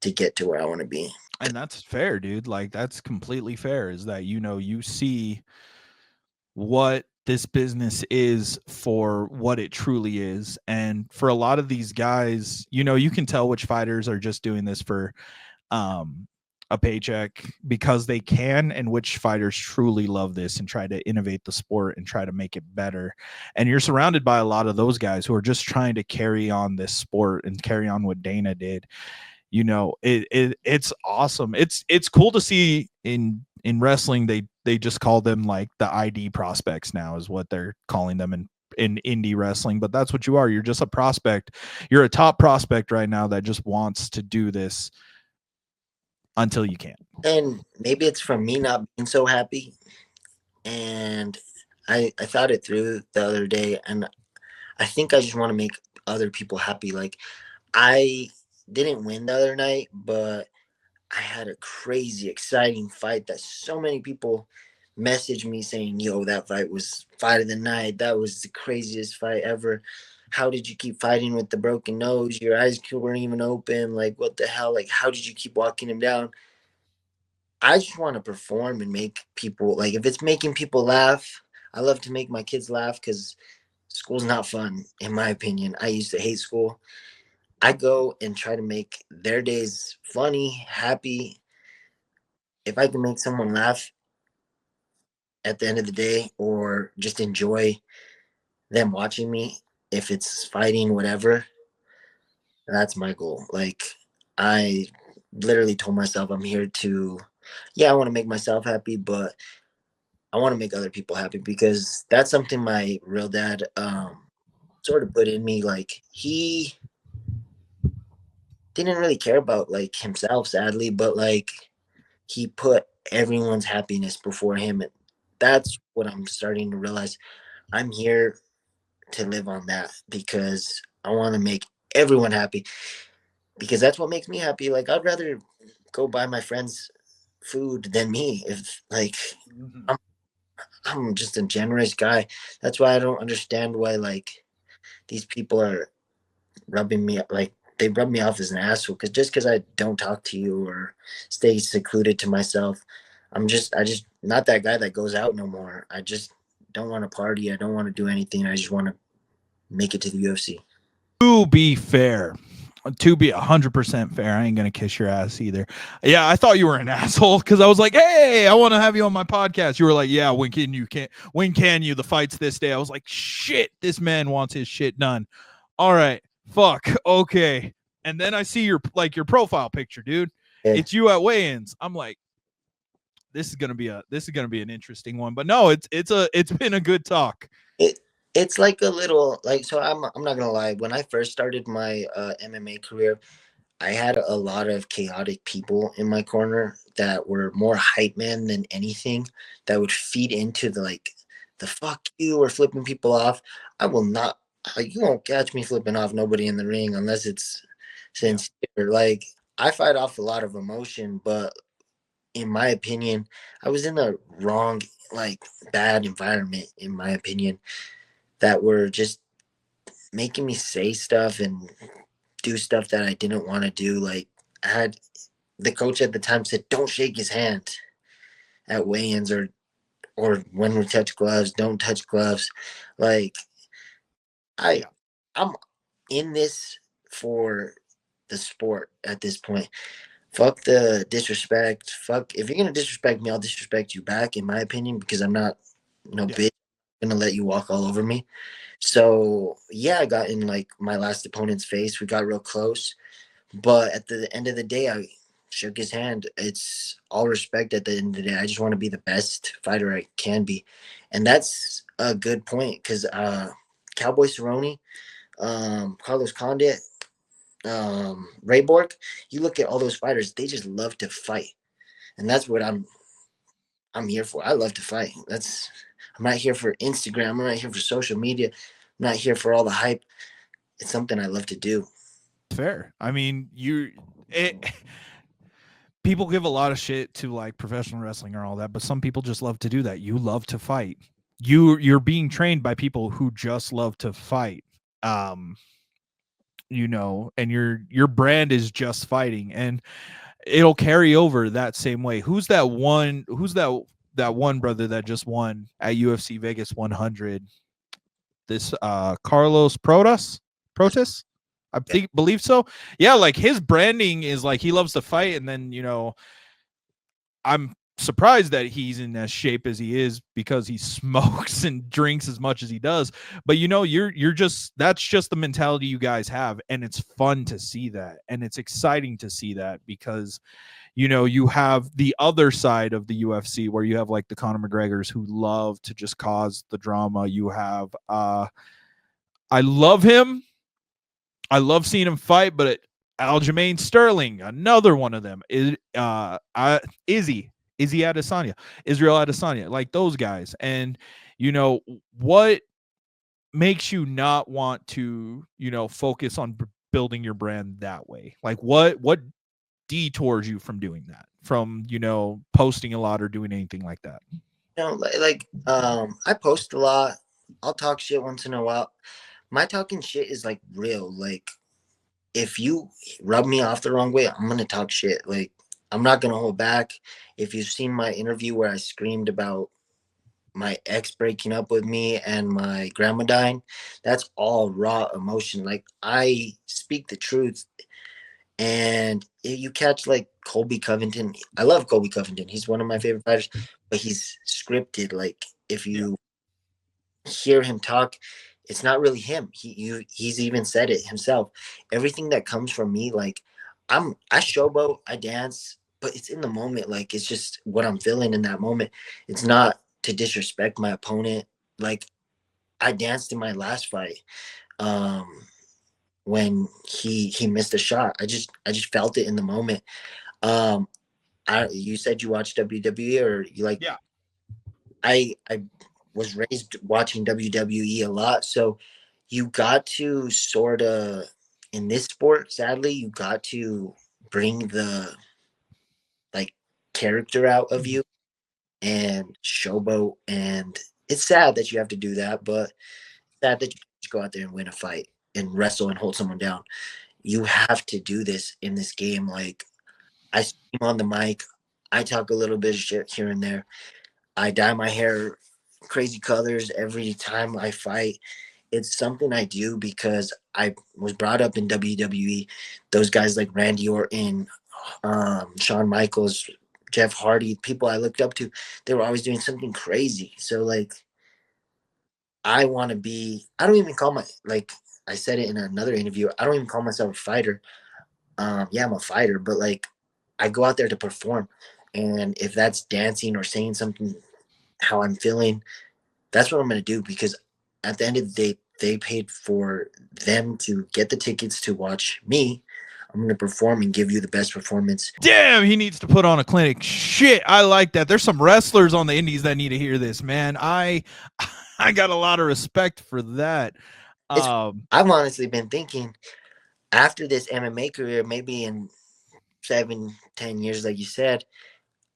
to get to where I want to be. And that's fair, dude. Like that's completely fair. Is that you see what this business is for what it truly is. And for a lot of these guys, you can tell which fighters are just doing this for a paycheck because they can, and which fighters truly love this and try to innovate the sport and try to make it better. And you're surrounded by a lot of those guys who are just trying to carry on this sport and carry on what Dana did. It's awesome. It's cool to see in wrestling. They just call them like the ID prospects now is what they're calling them in indie wrestling, but that's what you are. You're just a prospect. You're a top prospect right now that just wants to do this until you can't. And maybe it's from me not being so happy. And I thought it through the other day, and I think I just want to make other people happy. Like I didn't win the other night, but I had a crazy, exciting fight that so many people messaged me saying, yo, that fight was fight of the night. That was the craziest fight ever. How did you keep fighting with the broken nose? Your eyes weren't even open. Like, what the hell? Like, how did you keep walking him down? I just want to perform and make people, like, if it's making people laugh, I love to make my kids laugh because school's not fun, in my opinion. I used to hate school. I go and try to make their days funny, happy. If I can make someone laugh at the end of the day or just enjoy them watching me, if it's fighting, whatever, that's my goal. Like, I literally told myself I'm here to, I want to make myself happy, but I want to make other people happy because that's something my real dad sort of put in me. Like, he didn't really care about like himself, sadly, but like he put everyone's happiness before him. And that's what I'm starting to realize. I'm here to live on that because I want to make everyone happy because that's what makes me happy. Like I'd rather go buy my friends food than me. If like I'm just a generous guy. That's why I don't understand why like these people are rubbing me like they rub me off as an asshole because just because I don't talk to you or stay secluded to myself, I just not that guy that goes out no more. I just don't want to party. I don't want to do anything. I just want to make it to the UFC. To be fair, to be 100% fair, I ain't gonna kiss your ass either. Yeah, I thought you were an asshole because I was like, hey, I want to have you on my podcast. You were like, yeah, when can you? The fight's this day. I was like, shit, this man wants his shit done. All right, fuck, okay. And then I see your profile picture, dude. Yeah. It's you at weigh-ins. I'm like, this is gonna be an interesting one. But no, it's been a good talk. It's like a little like so I'm not gonna lie. When I first started my MMA career, I had a lot of chaotic people in my corner that were more hype men than anything that would feed into the fuck you or flipping people off. I will not you won't catch me flipping off nobody in the ring unless it's sincere. Like I fight off a lot of emotion, but in my opinion, I was in the wrong, like bad environment, in my opinion, that were just making me say stuff and do stuff that I didn't want to do. Like I had the coach at the time said, "Don't shake his hand at weigh-ins or when we touch gloves, don't touch gloves." Like I'm in this for the sport at this point. Fuck the disrespect. Fuck if you're gonna disrespect me, I'll disrespect you back, in my opinion, because I'm not bitch. I'm gonna let you walk all over me. So yeah, I got in like my last opponent's face. We got real close, but at the end of the day, I shook his hand. It's all respect. At the end of the day, I just want to be the best fighter I can be, and that's a good point because Cowboy Cerrone, Carlos Condit, Ray Borg. You look at all those fighters; they just love to fight, and that's what I'm here for. I love to fight. I'm not here for Instagram. I'm not here for social media. I'm not here for all the hype. It's something I love to do. Fair. I mean, people give a lot of shit to like professional wrestling or all that, but some people just love to do that. You love to fight. You're being trained by people who just love to fight. You know, and your brand is just fighting, and it'll carry over that same way. Who's that one brother that just won at UFC Vegas 100? This Carlos Protas? Believe so. Yeah, like his branding is like he loves to fight, and then, you know, I'm surprised that he's in as shape as he is because he smokes and drinks as much as he does. But you know, you're just, that's just the mentality you guys have, and it's fun to see that, and it's exciting to see that, because you know, you have the other side of the UFC where you have like the Conor McGregors who love to just cause the drama. You have I love him. I love seeing him fight, but Aljamain Sterling, another one of them, is Israel Adesanya, like those guys. And you know, what makes you not want to, you know, focus on building your brand that way? Like what detours you from doing that, from, you know, posting a lot or doing anything like that? You know, I post a lot. I'll talk shit once in a while. My talking shit is like real. Like, if you rub me off the wrong way, I'm gonna talk shit. Like, I'm not gonna hold back. If you've seen my interview where I screamed about my ex breaking up with me and my grandma dying, that's all raw emotion. Like, I speak the truth. And if you catch like Colby Covington, I love Colby Covington. He's one of my favorite fighters, but he's scripted. Like, if you hear him talk, it's not really him. He's even said it himself. Everything that comes from me, like, I showboat, I dance, but it's in the moment. Like, it's just what I'm feeling in that moment. It's not to disrespect my opponent. Like, I danced in my last fight. When he missed a shot, I just felt it in the moment. You said you watched WWE, or you like? Yeah. I was raised watching WWE a lot, so you got to sort of, in this sport, sadly, you got to bring the like character out of you and showboat, and it's sad that you have to do that, but sad that you just go out there and win a fight and wrestle and hold someone down. You have to do this in this game. Like, I scream on the mic, I talk a little bit of shit here and there. I dye my hair crazy colors every time I fight. It's something I do because I was brought up in WWE. Those guys like Randy Orton, Shawn Michaels, Jeff Hardy, people I looked up to, they were always doing something crazy. So like, I want to be, I don't even call like I said it in another interview, I don't even call myself a fighter. Yeah, I'm a fighter, but like, I go out there to perform. And if that's dancing or saying something how I'm feeling, that's what I'm going to do, because at the end of the day, they paid for them to get the tickets to watch me. I'm going to perform and give you the best performance. Damn, he needs to put on a clinic. Shit, I like that. There's some wrestlers on the indies that need to hear this, man. I got a lot of respect for that. I've honestly been thinking, after this MMA career, maybe in 7-10 years, like you said,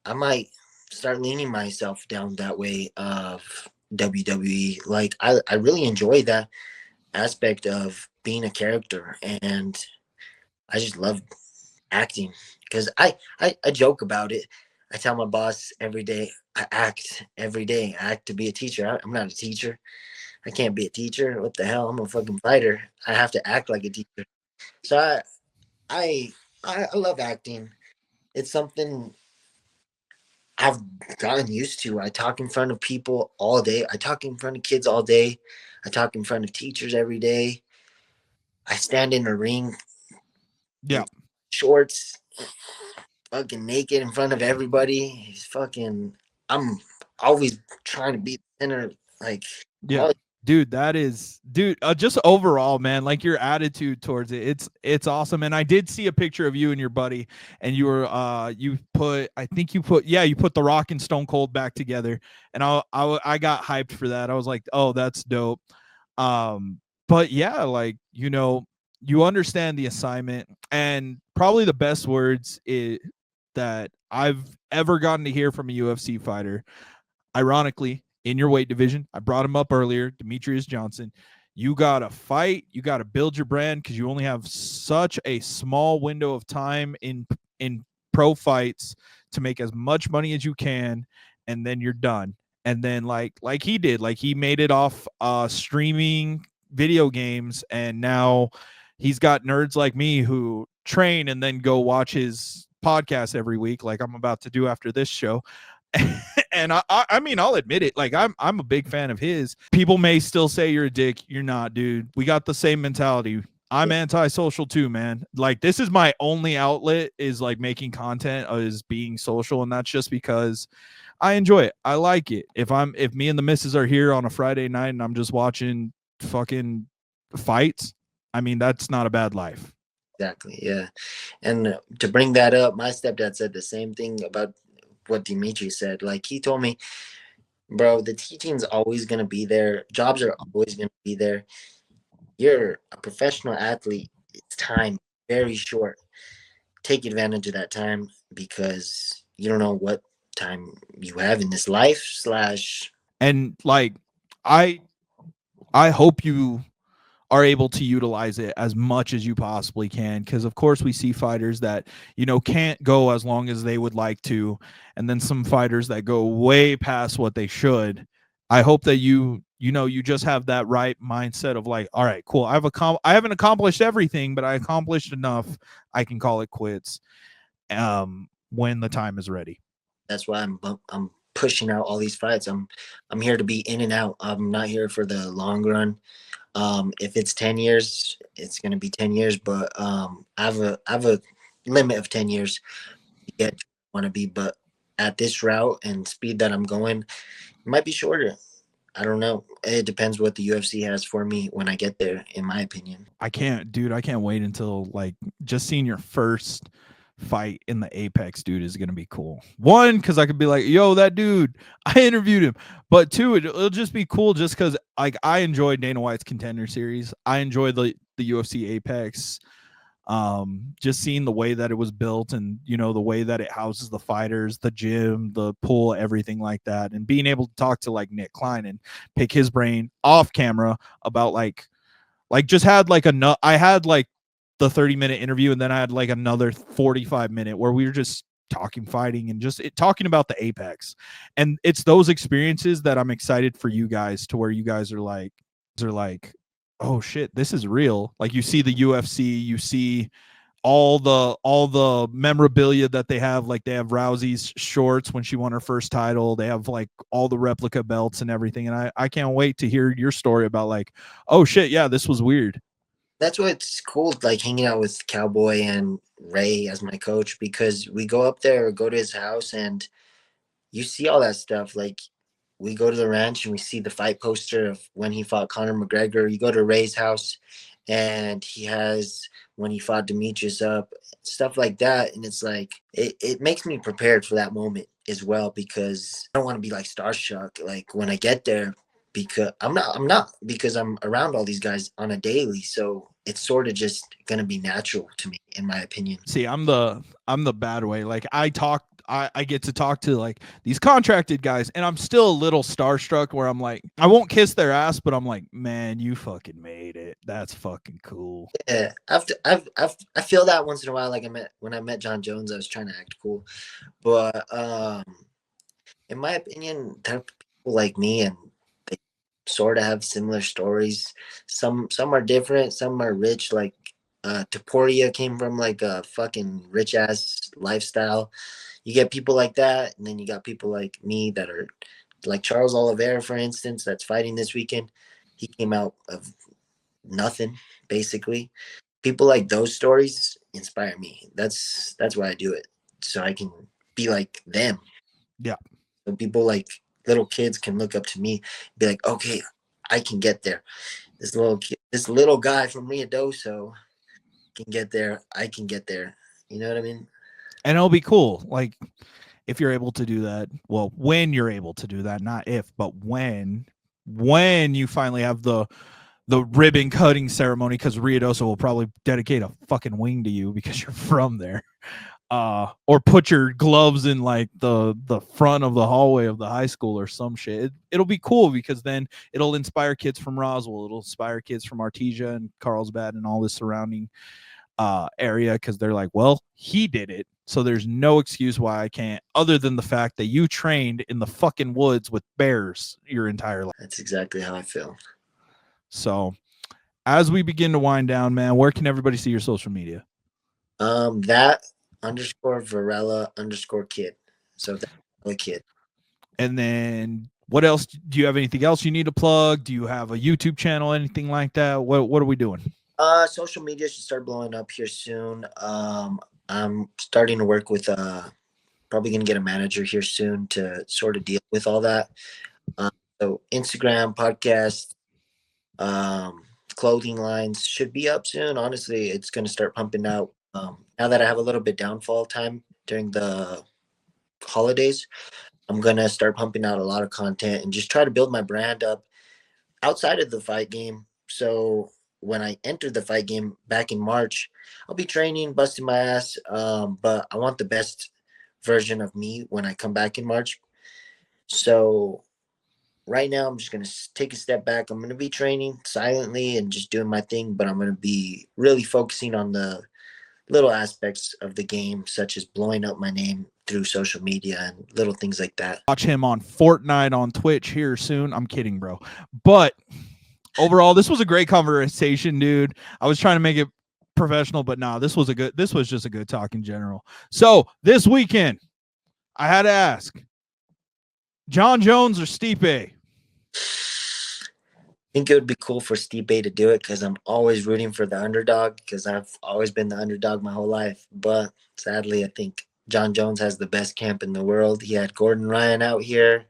I might start leaning myself down that way of WWE. Like, I really enjoy that aspect of being a character, and I just love acting, because I joke about it. I tell my boss every day, I act every day. I act to be a teacher. I'm not a teacher. I can't be a teacher. What the hell? I'm a fucking fighter. I have to act like a teacher. So I love acting. It's something I've gotten used to. I talk in front of people all day. I talk in front of kids all day. I talk in front of teachers every day. I stand in a ring. Yeah. Shorts, fucking naked in front of everybody. He's fucking, I'm always trying to be the center. Like, Yeah. Dude, that is, just overall, man, like your attitude towards it, it's awesome. And I did see a picture of you and your buddy, and you were you put The Rock and Stone Cold back together, and I got hyped for that. I was like, oh, that's dope. But yeah, like, you know, you understand the assignment, and probably the best words that I've ever gotten to hear from a UFC fighter. Ironically, in your weight division, I brought him up earlier, Demetrius Johnson. You got to fight. You got to build your brand because you only have such a small window of time in pro fights to make as much money as you can, and then you're done. And then like he did, like he made it off streaming video games, and now he's got nerds like me who train and then go watch his podcast every week, like I'm about to do after this show. And I mean, I'll admit it. Like I'm a big fan of his. People may still say you're a dick. You're not, dude. We got the same mentality. I'm antisocial too, man. Like this is my only outlet is like making content, is being social, and that's just because I enjoy it. I like it. If me and the missus are here on a Friday night and I'm just watching fucking fights, I mean, that's not a bad life. Exactly. Yeah. And to bring that up, my stepdad said the same thing about what Dimitri said. Like he told me, bro, the teaching's always going to be there. Jobs are always going to be there. You're a professional athlete. It's time very short. Take advantage of that time because you don't know what time you have in this life / And like, I hope you are able to utilize it as much as you possibly can, because of course we see fighters that, you know, can't go as long as they would like to, and then some fighters that go way past what they should. I hope that you just have that right mindset of like, all right, cool, I haven't accomplished everything, but I accomplished enough. I can call it quits when the time is ready. That's why I'm pushing out all these fights. I'm here to be in and out. I'm not here for the long run. If it's 10 years, it's going to be 10 years, but I have a limit of 10 years to get to where I want to be. But at this route and speed that I'm going, it might be shorter. I don't know. It depends what the UFC has for me when I get there, in my opinion. I can't wait until like just seeing your first fight in the Apex, dude, is gonna be cool. One, because I could be like, yo, that dude, I interviewed him. But two, it'll just be cool just because like I enjoyed Dana White's Contender Series. I enjoyed the UFC Apex. Just seeing the way that it was built, and you know, the way that it houses the fighters, the gym, the pool, everything like that, and being able to talk to like Nick Klein and pick his brain off camera about like just had like I had like the 30-minute interview, and then I had like another 45-minute where we were just talking fighting and just talking about the Apex. And it's those experiences that I'm excited for you guys, to where you guys are like, oh shit, this is real. Like you see the UFC, you see all the memorabilia that they have. Like they have Rousey's shorts when she won her first title. They have like all the replica belts and everything. And I can't wait to hear your story about like, oh shit, yeah, this was weird. That's what's cool, like hanging out with Cowboy and Ray as my coach, because we go up there or go to his house and you see all that stuff. Like we go to the ranch and we see the fight poster of when he fought Conor McGregor. You go to Ray's house and he has when he fought Demetrius up, stuff like that. And it's like, it makes me prepared for that moment as well, because I don't want to be like starstruck like when I get there, because I'm not because I'm around all these guys on a daily. So it's sort of just going to be natural to me, in my opinion. See, I'm the bad way. Like I get to talk to like these contracted guys, and I'm still a little starstruck where I'm like, I won't kiss their ass, but I'm like, man, you fucking made it. That's fucking cool. Yeah, I feel that once in a while. Like when I met John Jones, I was trying to act cool, but in my opinion, there are people like me, and they sort of have similar stories. Some are different, some are rich. Like Taporia came from like a fucking rich ass lifestyle. You get people like that, and then you got people like me that are like Charles Oliveira, for instance, that's fighting this weekend. He came out of nothing, basically. People like those stories inspire me. That's why I do it, so I can be like them. Yeah. So people like little kids can look up to me, be like, okay, I can get there. This little guy from Ruidoso can get there. I can get there. You know what I mean? And it'll be cool. Like if you're able to do that, well, when you're able to do that, not if, but when you finally have the ribbon cutting ceremony, because Ruidoso will probably dedicate a fucking wing to you because you're from there. or put your gloves in like the front of the hallway of the high school or some shit. It'll be cool because then it'll inspire kids from Roswell. It'll inspire kids from Artesia and Carlsbad and all the surrounding area, because they're like, well, he did it, so there's no excuse why I can't, other than the fact that you trained in the fucking woods with bears your entire life. That's exactly how I feel. So as we begin to wind down, man, where can everybody see your social media? That _Varela _kid. So that's a kid. And then what else? Do you have anything else you need to plug? Do you have a YouTube channel, anything like that? What are we doing? Social media should start blowing up here soon. I'm starting to work with probably gonna get a manager here soon to sort of deal with all that. So Instagram, podcast, clothing lines should be up soon. Honestly, it's gonna start pumping out. Now that I have a little bit downfall time during the holidays, I'm gonna start pumping out a lot of content and just try to build my brand up outside of the fight game. So when I enter the fight game back in March, I'll be training, busting my ass. But I want the best version of me when I come back in March. So right now, I'm just going to take a step back. I'm going to be training silently and just doing my thing, but I'm going to be really focusing on the little aspects of the game, such as blowing up my name through social media and little things like that. Watch him on Fortnite on Twitch here soon. I'm kidding, bro. But overall, this was a great conversation, dude. I was trying to make it professional, but no, this was just a good talk in general. So this weekend, I had to ask, John Jones or Stipe? I think it would be cool for Stipe to do it because I'm always rooting for the underdog because I've always been the underdog my whole life. But sadly, I think John Jones has the best camp in the world. He had Gordon Ryan out here.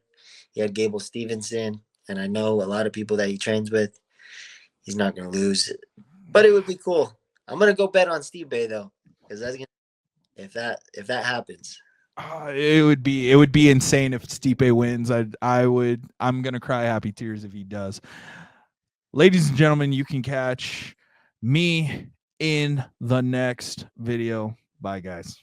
He had Gable Stevenson. And I know a lot of people that he trains with. He's not going to lose. But it would be cool. I'm going to go bet on Stipe, though, because that's gonna, if that happens. It would be insane if Stipe wins. I'm gonna cry happy tears if he does. Ladies and gentlemen, you can catch me in the next video. Bye, guys.